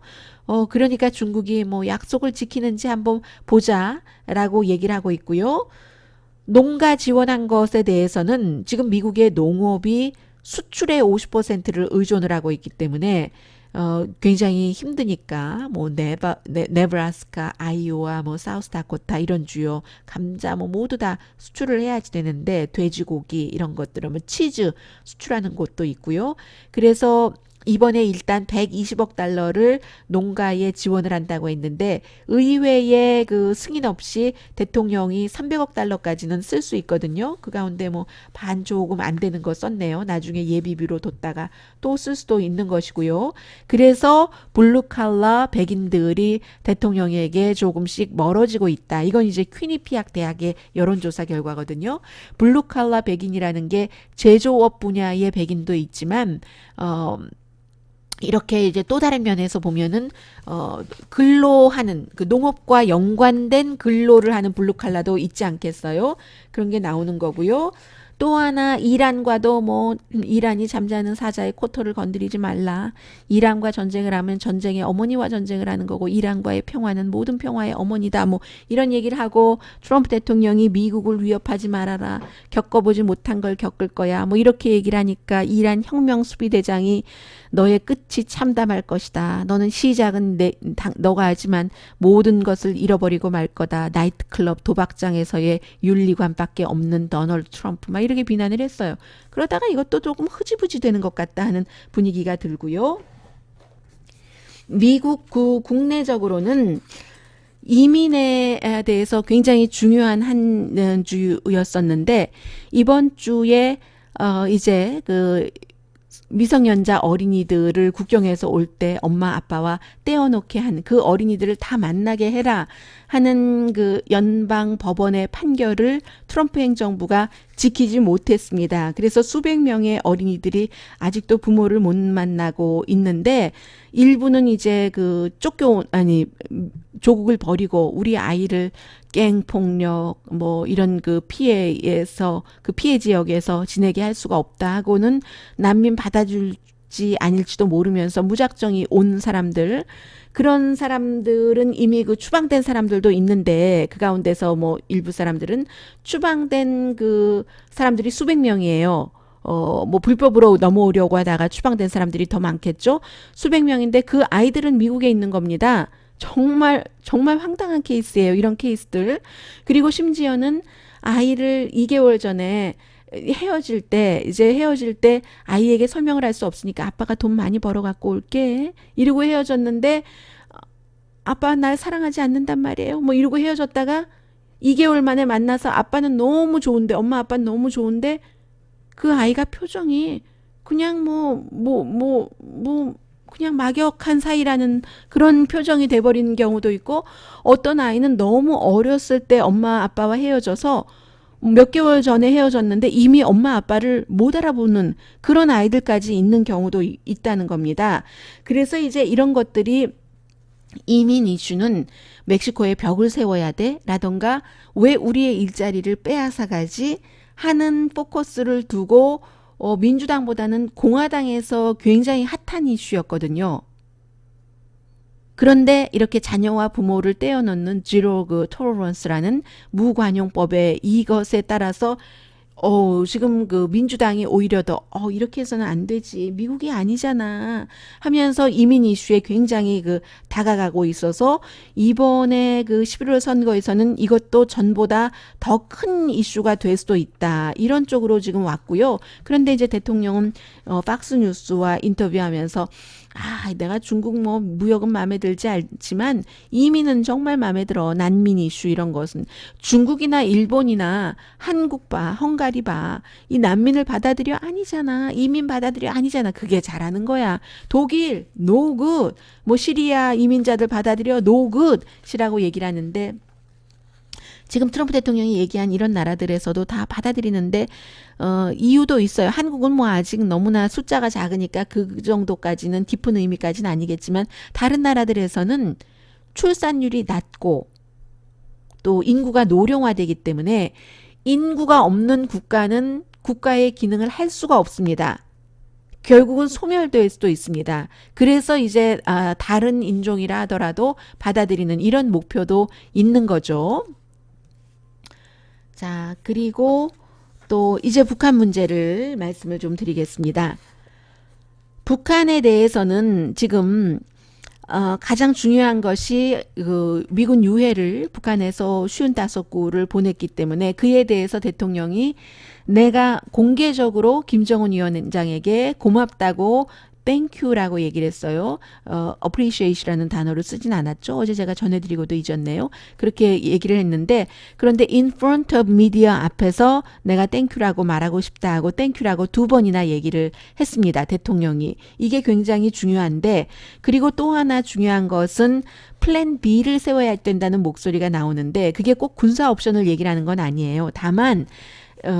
그러니까 중국이 뭐 약속을 지키는지 한번 보자라고 얘기를 하고 있고요. 농가 지원한 것에 대해서는 지금 미국의 농업이 수출의 50%를 의존을 하고 있기 때문에 굉장히 힘드니까 뭐 네브라스카, 아이오와 뭐 사우스다코타 이런 주요 감자 뭐 모두 다 수출을 해야지 되는데 돼지고기 이런 것들은 뭐 치즈 수출하는 곳도 있고요. 그래서 이번에 일단 120억 달러를 농가에 지원을 한다고 했는데 의회의 그 승인 없이 대통령이 300억 달러까지는 쓸 수 있거든요. 그 가운데 뭐 반 조금 안 되는 거 썼네요. 나중에 예비비로 뒀다가 또 쓸 수도 있는 것이고요. 그래서 블루칼라 백인들이 대통령에게 조금씩 멀어지고 있다. 이건 이제 퀴니피악 대학의 여론조사 결과거든요. 블루칼라 백인이라는 게 제조업 분야의 백인도 있지만 이렇게 이제 또 다른 면에서 보면은 근로하는 그 농업과 연관된 근로를 하는 블루칼라도 있지 않겠어요? 그런 게 나오는 거고요. 또 하나 이란과도 뭐 이란이 잠자는 사자의 코털을 건드리지 말라. 이란과 전쟁을 하면 전쟁의 어머니와 전쟁을 하는 거고 이란과의 평화는 모든 평화의 어머니다. 뭐 이런 얘기를 하고 트럼프 대통령이 미국을 위협하지 말아라. 겪어보지 못한 걸 겪을 거야. 뭐 이렇게 얘기를 하니까 이란 혁명 수비대장이 너의 끝이 참담할 것이다. 너는 시작은 너가 하지만 모든 것을 잃어버리고 말 거다. 나이트클럽 도박장에서의 윤리관밖에 없는 도널드 트럼프 막 이렇게 비난을 했어요. 그러다가 이것도 조금 흐지부지 되는 것 같다 하는 분위기가 들고요. 미국 국내적으로는 이민에 대해서 굉장히 중요한 한 주였었는데 이번 주에 이제 그 미성년자 어린이들을 국경에서 올 때 엄마 아빠와 떼어놓게 한 그 어린이들을 다 만나게 해라 하는 그 연방 법원의 판결을 트럼프 행정부가 지키지 못했습니다. 그래서 수백 명의 어린이들이 아직도 부모를 못 만나고 있는데 일부는 이제 그 조국을 버리고 우리 아이를 갱폭력 뭐 이런 그 피해에서 그 피해 지역에서 지내게 할 수가 없다 하고는 난민 받아줄지 아닐지도 모르면서 무작정이 온 사람들, 그런 사람들은 이미 그 추방된 사람들도 있는데 그 가운데서 뭐 일부 사람들은 추방된 그 사람들이 수백 명이에요. 뭐 불법으로 넘어오려고 하다가 추방된 사람들이 더 많겠죠. 수백 명인데 그 아이들은 미국에 있는 겁니다. 정말 황당한 케이스예요. 이런 케이스들. 그리고 심지어는 아이를 2개월 전에 헤어질 때 아이에게 설명을 할 수 없으니까 아빠가 돈 많이 벌어 갖고 올게 이러고 헤어졌는데 아빠 날 사랑하지 않는단 말이에요. 뭐 이러고 헤어졌다가 2개월 만에 만나서 아빠는 너무 좋은데 엄마 아빠는 너무 좋은데 그 아이가 표정이 그냥 그냥 막역한 사이라는 그런 표정이 돼버리는 경우도 있고, 어떤 아이는 너무 어렸을 때 엄마 아빠와 헤어져서 몇 개월 전에 헤어졌는데 이미 엄마 아빠를 못 알아보는 그런 아이들까지 있는 경우도 있다는 겁니다. 그래서 이제 이런 것들이 이민 이슈는 멕시코에 벽을 세워야 돼 라던가 왜 우리의 일자리를 빼앗아 가지 하는 포커스를 두고 민주당보다는 공화당에서 굉장히 핫한 이슈였거든요. 그런데 이렇게 자녀와 부모를 떼어놓는 지로 토러런스라는 무관용법에 이것에 따라서 지금 그 민주당이 오히려 더 이렇게 해서는 안 되지. 미국이 아니잖아. 하면서 이민 이슈에 굉장히 그 다가가고 있어서 이번에 그 11월 선거에서는 이것도 전보다 더 큰 이슈가 될 수도 있다. 이런 쪽으로 지금 왔고요. 그런데 이제 대통령은 팍스 뉴스와 인터뷰하면서 내가 중국 뭐 무역은 마음에 들지 않지만 이민은 정말 마음에 들어. 난민 이슈 이런 것은 중국이나 일본이나 한국 봐, 헝가리 봐. 이 난민을 받아들여 아니잖아. 이민 받아들여 아니잖아. 그게 잘하는 거야. 독일 no good. 뭐 시리아 이민자들 받아들여 no good이라고 얘기를 하는데 지금 트럼프 대통령이 얘기한 이런 나라들에서도 다 받아들이는데 이유도 있어요. 한국은 뭐 아직 너무나 숫자가 작으니까 그 정도까지는 깊은 의미까지는 아니겠지만 다른 나라들에서는 출산율이 낮고 또 인구가 노령화되기 때문에 인구가 없는 국가는 국가의 기능을 할 수가 없습니다. 결국은 소멸될 수도 있습니다. 그래서 이제 다른 인종이라 하더라도 받아들이는 이런 목표도 있는 거죠. 자, 그리고 또 이제 북한 문제를 말씀을 좀 드리겠습니다. 북한에 대해서는 지금 가장 중요한 것이 그 미군 유해를 북한에서 55구를 보냈기 때문에 그에 대해서 대통령이 내가 공개적으로 김정은 위원장에게 고맙다고 땡큐라고 얘기를 했어요. appreciate이라는 단어를 쓰진 않았죠. 어제 제가 전해드리고도 잊었네요. 그렇게 얘기를 했는데 그런데 in front of media 앞에서 내가 땡큐라고 말하고 싶다 하고 땡큐라고 2번이나 얘기를 했습니다. 대통령이. 이게 굉장히 중요한데 그리고 또 하나 중요한 것은 플랜 B를 세워야 된다는 목소리가 나오는데 그게 꼭 군사 옵션을 얘기를 하는 건 아니에요. 다만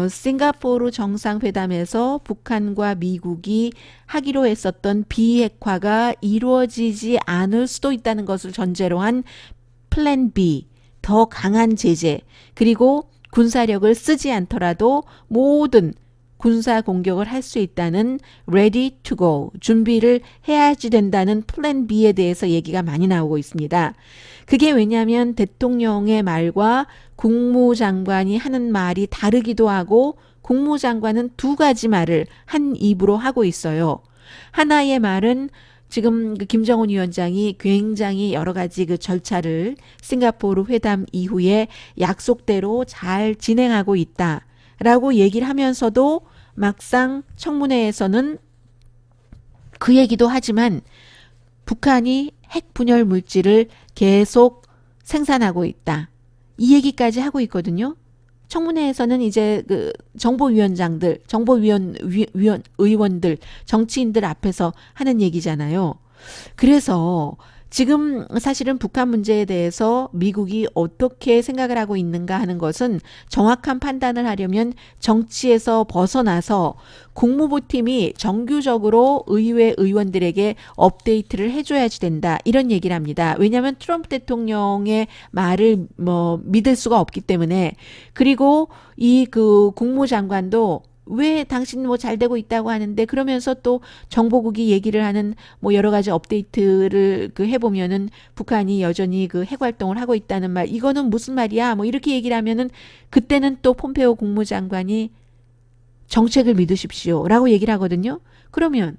싱가포르 정상회담에서 북한과 미국이 하기로 했었던 비핵화가 이루어지지 않을 수도 있다는 것을 전제로 한 플랜 B, 더 강한 제재, 그리고 군사력을 쓰지 않더라도 모든 군사 공격을 할 수 있다는 ready to go, 준비를 해야지 된다는 플랜 B에 대해서 얘기가 많이 나오고 있습니다. 그게 왜냐하면 대통령의 말과 국무장관이 하는 말이 다르기도 하고 국무장관은 2가지 말을 한 입으로 하고 있어요. 하나의 말은 지금 그 김정은 위원장이 굉장히 여러 가지 그 절차를 싱가포르 회담 이후에 약속대로 잘 진행하고 있다. 라고 얘기를 하면서도 막상 청문회에서는 그 얘기도 하지만 북한이 핵 분열 물질을 계속 생산하고 있다. 이 얘기까지 하고 있거든요. 청문회에서는 이제 그 정보위원장들, 의원들, 정치인들 앞에서 하는 얘기잖아요. 그래서 지금 사실은 북한 문제에 대해서 미국이 어떻게 생각을 하고 있는가 하는 것은 정확한 판단을 하려면 정치에서 벗어나서 국무부팀이 정규적으로 의회 의원들에게 업데이트를 해줘야지 된다. 이런 얘기를 합니다. 왜냐하면 트럼프 대통령의 말을 뭐 믿을 수가 없기 때문에. 그리고 이 그 국무장관도 왜 당신 뭐 잘 되고 있다고 하는데 그러면서 또 정보국이 얘기를 하는 뭐 여러 가지 업데이트를 그 해보면은 북한이 여전히 그 핵 활동을 하고 있다는 말, 이거는 무슨 말이야? 뭐 이렇게 얘기를 하면은 그때는 또 폼페오 국무장관이 정책을 믿으십시오 라고 얘기를 하거든요. 그러면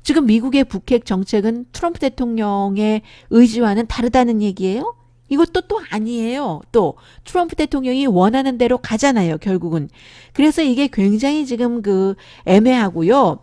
지금 미국의 북핵 정책은 트럼프 대통령의 의지와는 다르다는 얘기예요? 이것도 또 아니에요. 또 트럼프 대통령이 원하는 대로 가잖아요, 결국은. 그래서 이게 굉장히 지금 그 애매하고요.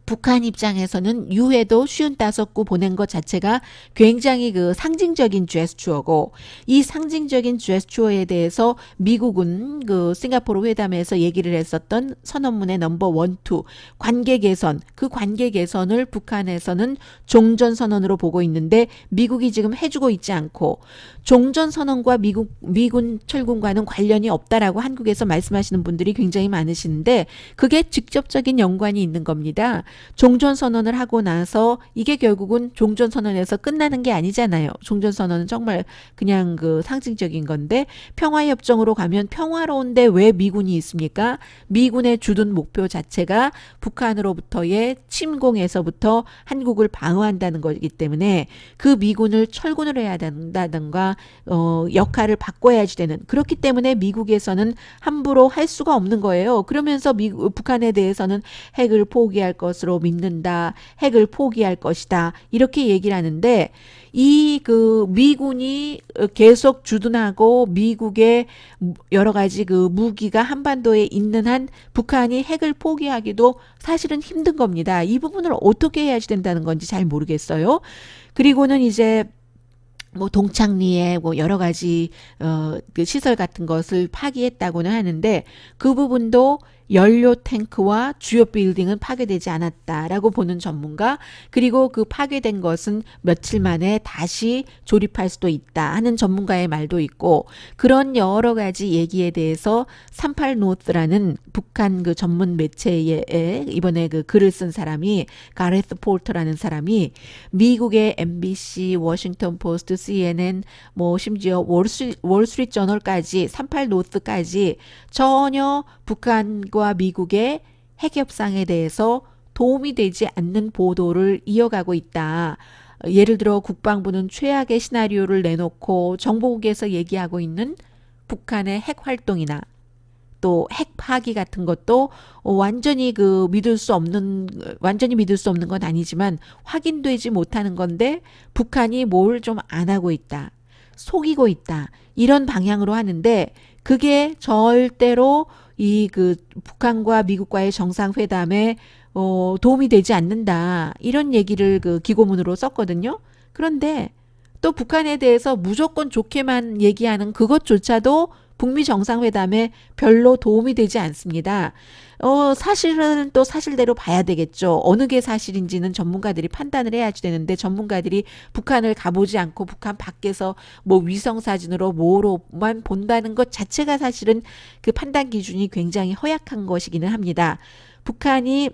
북한 입장에서는 유해도 55구 보낸 것 자체가 굉장히 그 상징적인 제스처고, 이 상징적인 제스처에 대해서 미국은 그 싱가포르 회담에서 얘기를 했었던 선언문의 넘버 1, 2 관계 개선, 그 관계 개선을 북한에서는 종전 선언으로 보고 있는데 미국이 지금 해주고 있지 않고, 종전 선언과 미군 철군과는 관련이 없다라고 한국에서 말씀하시는 분들이 굉장히 많으시는데 그게 직접적인 연관이 있는 겁니다. 종전선언을 하고 나서 이게 결국은 종전선언에서 끝나는 게 아니잖아요. 종전선언은 정말 그냥 그 상징적인 건데, 평화협정으로 가면 평화로운데 왜 미군이 있습니까? 미군의 주둔 목표 자체가 북한으로부터의 침공에서부터 한국을 방어한다는 거기 때문에 그 미군을 철군을 해야 된다든가 역할을 바꿔야지 되는, 그렇기 때문에 미국에서는 함부로 할 수가 없는 거예요. 그러면서 북한에 대해서는 핵을 포기할 것으로 믿는다. 핵을 포기할 것이다. 이렇게 얘기를 하는데, 이 그 미군이 계속 주둔하고 미국의 여러 가지 그 무기가 한반도에 있는 한 북한이 핵을 포기하기도 사실은 힘든 겁니다. 이 부분을 어떻게 해야지 된다는 건지 잘 모르겠어요. 그리고는 이제 뭐 동창리에 뭐 여러 가지 그 시설 같은 것을 파기했다고는 하는데 그 부분도 연료 탱크와 주요 빌딩은 파괴되지 않았다라고 보는 전문가, 그리고 그 파괴된 것은 며칠 만에 다시 조립할 수도 있다 하는 전문가의 말도 있고, 그런 여러 가지 얘기에 대해서 38노스라는 북한 그 전문 매체에 이번에 그 글을 쓴 사람이, 가레스 폴터라는 사람이 미국의 MBC, 워싱턴 포스트, CNN, 뭐 심지어 월스트리트 저널까지 38노스까지 전혀 북한과 미국의 핵 협상에 대해서 도움이 되지 않는 보도를 이어가고 있다. 예를 들어 국방부는 최악의 시나리오를 내놓고 정보국에서 얘기하고 있는 북한의 핵 활동이나 또 핵 파기 같은 것도 완전히 믿을 수 없는 건 아니지만 확인되지 못하는 건데 북한이 뭘 좀 안 하고 있다, 속이고 있다, 이런 방향으로 하는데, 그게 절대로 이 그 북한과 미국과의 정상회담에 도움이 되지 않는다, 이런 얘기를 그 기고문으로 썼거든요. 그런데 또 북한에 대해서 무조건 좋게만 얘기하는 그것조차도 북미 정상회담에 별로 도움이 되지 않습니다. 사실은 또 사실대로 봐야 되겠죠. 어느 게 사실인지는 전문가들이 판단을 해야지 되는데, 전문가들이 북한을 가보지 않고 북한 밖에서 뭐 위성사진으로 뭐로만 본다는 것 자체가 사실은 그 판단 기준이 굉장히 허약한 것이기는 합니다. 북한이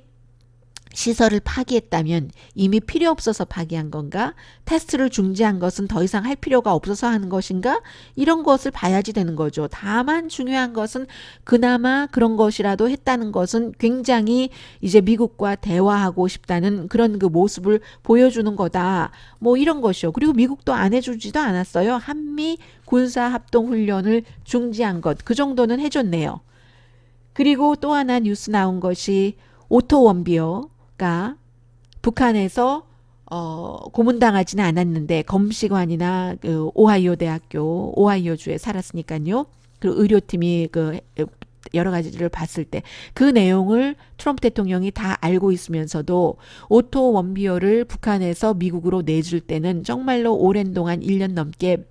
시설을 파기했다면 이미 필요 없어서 파기한 건가? 테스트를 중지한 것은 더 이상 할 필요가 없어서 하는 것인가? 이런 것을 봐야지 되는 거죠. 다만 중요한 것은 그나마 그런 것이라도 했다는 것은 굉장히 이제 미국과 대화하고 싶다는 그런 그 모습을 보여주는 거다. 뭐 이런 것이요. 그리고 미국도 안 해주지도 않았어요. 한미 군사합동훈련을 중지한 것, 그 정도는 해줬네요. 그리고 또 하나 뉴스 나온 것이 오토 원비어 가 북한에서 고문당하지는 않았는데 검시관이나 그 오하이오 대학교, 오하이오주에 살았으니까요. 그 의료팀이 그 여러 가지를 봤을 때 그 내용을 트럼프 대통령이 다 알고 있으면서도 오토 원비어를 북한에서 미국으로 내줄 때는 정말로 오랜 동안 1년 넘게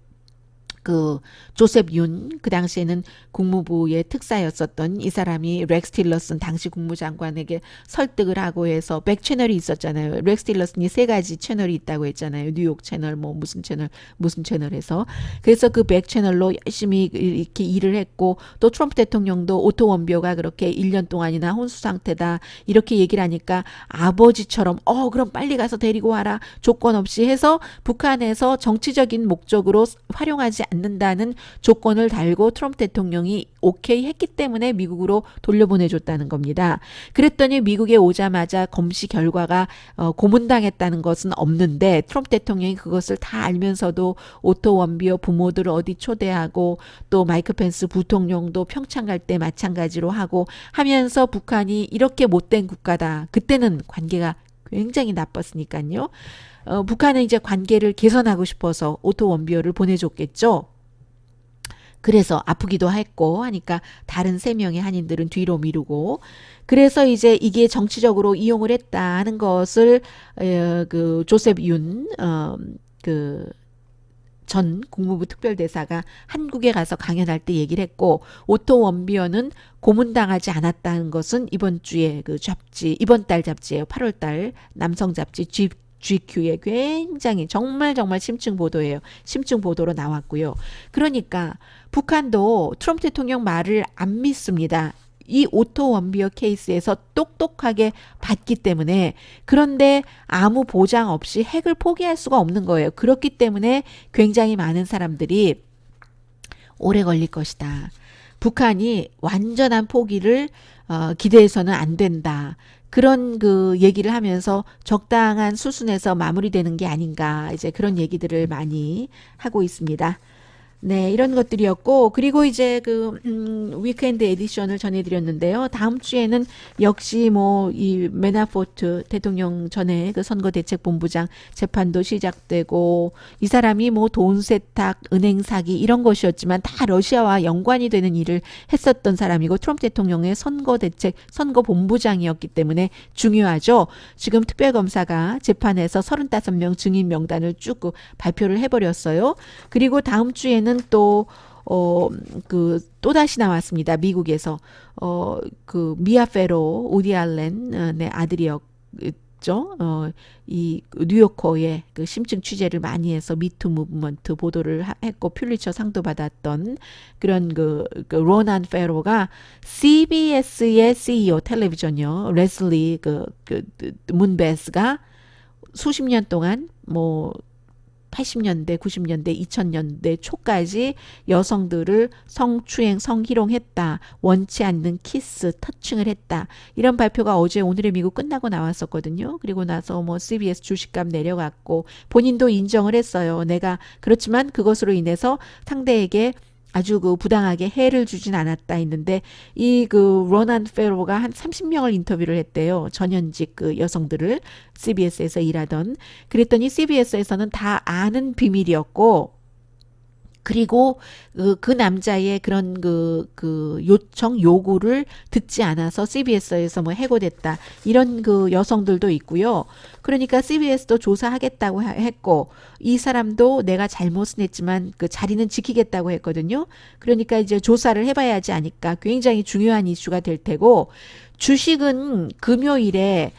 그 조셉 윤, 그 당시에는 국무부의 특사였었던 이 사람이 렉스 틸러슨 당시 국무장관에게 설득을 하고 해서 백 채널이 있었잖아요. 렉스 틸러슨이 세 가지 채널이 있다고 했잖아요. 뉴욕 채널, 뭐 무슨 채널에서. 그래서 그 백 채널로 열심히 이렇게 일을 했고, 또 트럼프 대통령도 오토 원비어가 그렇게 1년 동안이나 혼수 상태다 이렇게 얘기를 하니까 아버지처럼 그럼 빨리 가서 데리고 와라 조건 없이 해서 북한에서 정치적인 목적으로 활용하지 않는다는 조건을 달고 트럼프 대통령이 오케이 했기 때문에 미국으로 돌려보내줬다는 겁니다. 그랬더니 미국에 오자마자 검시 결과가 고문당했다는 것은 없는데 트럼프 대통령이 그것을 다 알면서도 오토 원비어 부모들을 어디 초대하고 또 마이크 펜스 부통령도 평창 갈 때 마찬가지로 하고 하면서 북한이 이렇게 못된 국가다. 그때는 관계가 굉장히 나빴으니까요. 북한은 이제 관계를 개선하고 싶어서 오토 원비어를 보내줬겠죠. 그래서 아프기도 했고 하니까 다른 3명의 한인들은 뒤로 미루고, 그래서 이제 이게 정치적으로 이용을 했다는 것을 그 조셉 윤 그 전 국무부 특별대사가 한국에 가서 강연할 때 얘기를 했고, 오토 원비어는 고문당하지 않았다는 것은 이번 주에 그 잡지, 이번 달 잡지예요. 8월 달 남성 잡지 GQ에 굉장히 정말 심층 보도예요. 심층 보도로 나왔고요. 그러니까 북한도 트럼프 대통령 말을 안 믿습니다. 이 오토 원비어 케이스에서 똑똑하게 봤기 때문에. 그런데 아무 보장 없이 핵을 포기할 수가 없는 거예요. 그렇기 때문에 굉장히 많은 사람들이 오래 걸릴 것이다. 북한이 완전한 포기를 기대해서는 안 된다. 그런 그 얘기를 하면서 적당한 수순에서 마무리되는 게 아닌가, 이제 그런 얘기들을 많이 하고 있습니다. 네, 이런 것들이었고, 그리고 이제 그 위크엔드 에디션을 전해드렸는데요. 다음 주에는 역시 뭐 이 메나포트 대통령 전에 그 선거대책본부장 재판도 시작되고, 이 사람이 뭐 돈 세탁, 은행 사기 이런 것이었지만 다 러시아와 연관이 되는 일을 했었던 사람이고 트럼프 대통령의 선거본부장이었기 때문에 중요하죠. 지금 특별검사가 재판에서 35명 증인 명단을 쭉 발표를 해버렸어요. 그리고 다음 주에는 또 또다시 나왔습니다. 미국에서. 그 미아 페로, 우디 알렌의 아들이었죠. 이 뉴요커의 그 심층 취재를 많이 해서 미투 무브먼트 보도를 했고 퓰리처 상도 받았던 그런 그 로난 페로가 CBS의 CEO 텔레비전이요. 레슬리 문베스가 수십 년 동안 뭐 80년대, 90년대, 2000년대 초까지 여성들을 성추행, 성희롱했다. 원치 않는 키스, 터칭을 했다. 이런 발표가 어제 오늘의 미국 끝나고 나왔었거든요. 그리고 나서 뭐 CBS 주식값 내려갔고 본인도 인정을 했어요. 내가 그렇지만 그것으로 인해서 상대에게 아주 그 부당하게 해를 주진 않았다 했는데, 이 그 로난 페로가 한 30명을 인터뷰를 했대요. 전현직 그 여성들을 CBS에서 일하던. 그랬더니 CBS에서는 다 아는 비밀이었고, 그리고 그 남자의 그런 요구를 듣지 않아서 CBS에서 뭐 해고됐다. 이런 그 여성들도 있고요. 그러니까 CBS도 조사하겠다고 했고, 이 사람도 내가 잘못은 했지만 그 자리는 지키겠다고 했거든요. 그러니까 이제 조사를 해봐야지 하니까 굉장히 중요한 이슈가 될 테고, 주식은 금요일에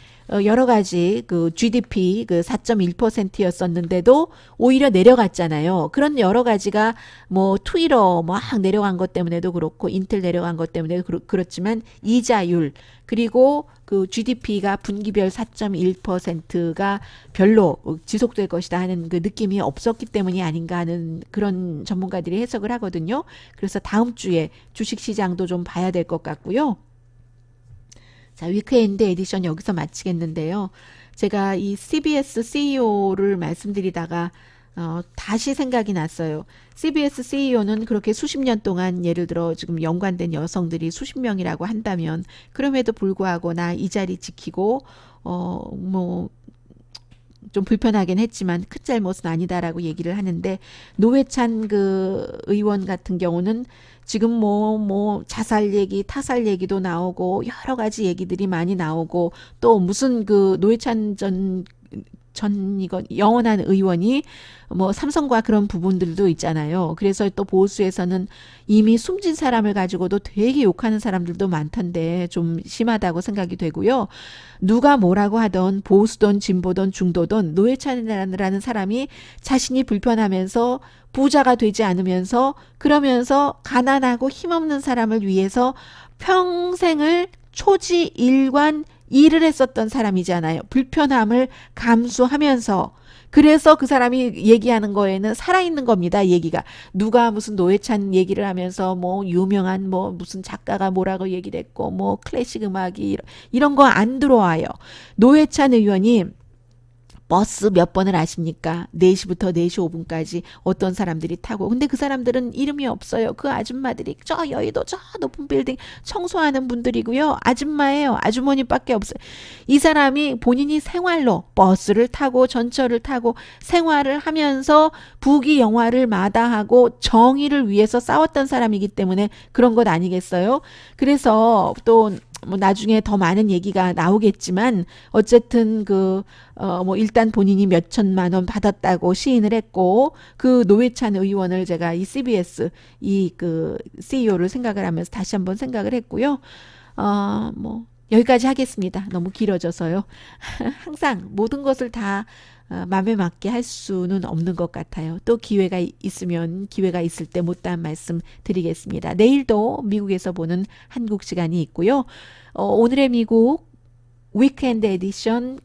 여러 가지 그 GDP 그 4.1%였었는데도 오히려 내려갔잖아요. 그런 여러 가지가 뭐 트위터 막 내려간 것 때문에도 그렇고 인텔 내려간 것 때문에도 그렇지만 이자율 그리고 그 GDP가 분기별 4.1%가 별로 지속될 것이다 하는 그 느낌이 없었기 때문이 아닌가 하는 그런 전문가들이 해석을 하거든요. 그래서 다음 주에 주식 시장도 좀 봐야 될 것 같고요. 자, 위크엔드 에디션 여기서 마치겠는데요. 제가 이 CBS CEO를 말씀드리다가 다시 생각이 났어요. CBS CEO는 그렇게 수십 년 동안 예를 들어 지금 연관된 여성들이 수십 명이라고 한다면 그럼에도 불구하고 나 이 자리 지키고 뭐 좀 불편하긴 했지만 큰 잘못은 아니다라고 얘기를 하는데, 노회찬 그 의원 같은 경우는 지금 뭐 자살 얘기, 타살 얘기도 나오고 여러 가지 얘기들이 많이 나오고, 또 무슨 그 노회찬 전 이거 영원한 의원이 뭐 삼성과 그런 부분들도 있잖아요. 그래서 또 보수에서는 이미 숨진 사람을 가지고도 되게 욕하는 사람들도 많던데 좀 심하다고 생각이 되고요. 누가 뭐라고 하던 보수든 진보든 중도든 노회찬이라는 사람이 자신이 불편하면서 부자가 되지 않으면서, 그러면서 가난하고 힘없는 사람을 위해서 평생을 초지일관 일을 했었던 사람이잖아요. 불편함을 감수하면서. 그래서 그 사람이 얘기하는 거에는 살아있는 겁니다. 얘기가. 누가 무슨 노회찬 얘기를 하면서 뭐 유명한 뭐 무슨 작가가 뭐라고 얘기를 했고 뭐 클래식 음악이 이런 거 안 들어와요. 노회찬 의원이 버스 몇 번을 아십니까? 4시부터 4시 5분까지 어떤 사람들이 타고. 근데 그 사람들은 이름이 없어요. 그 아줌마들이 저 여의도 저 높은 빌딩 청소하는 분들이고요. 아줌마예요. 아주머니밖에 없어요. 이 사람이 본인이 생활로 버스를 타고 전철을 타고 생활을 하면서 부귀 영화를 마다하고 정의를 위해서 싸웠던 사람이기 때문에 그런 것 아니겠어요? 그래서 또 뭐 나중에 더 많은 얘기가 나오겠지만, 어쨌든 뭐 일단 본인이 몇 천만 원 받았다고 시인을 했고, 그 노회찬 의원을 제가 이 CBS 이 그 CEO를 생각을 하면서 다시 한번 생각을 했고요. 뭐 여기까지 하겠습니다. 너무 길어져서요. 항상 모든 것을 다 맘에 맞게 할 수는 없는 것 같아요. 또 기회가 있으면 기회가 있을 때 못다한 말씀 드리겠습니다. 내일도 미국에서 보는 한국 시간이 있고요. 오늘의 미국 위크엔드 에디션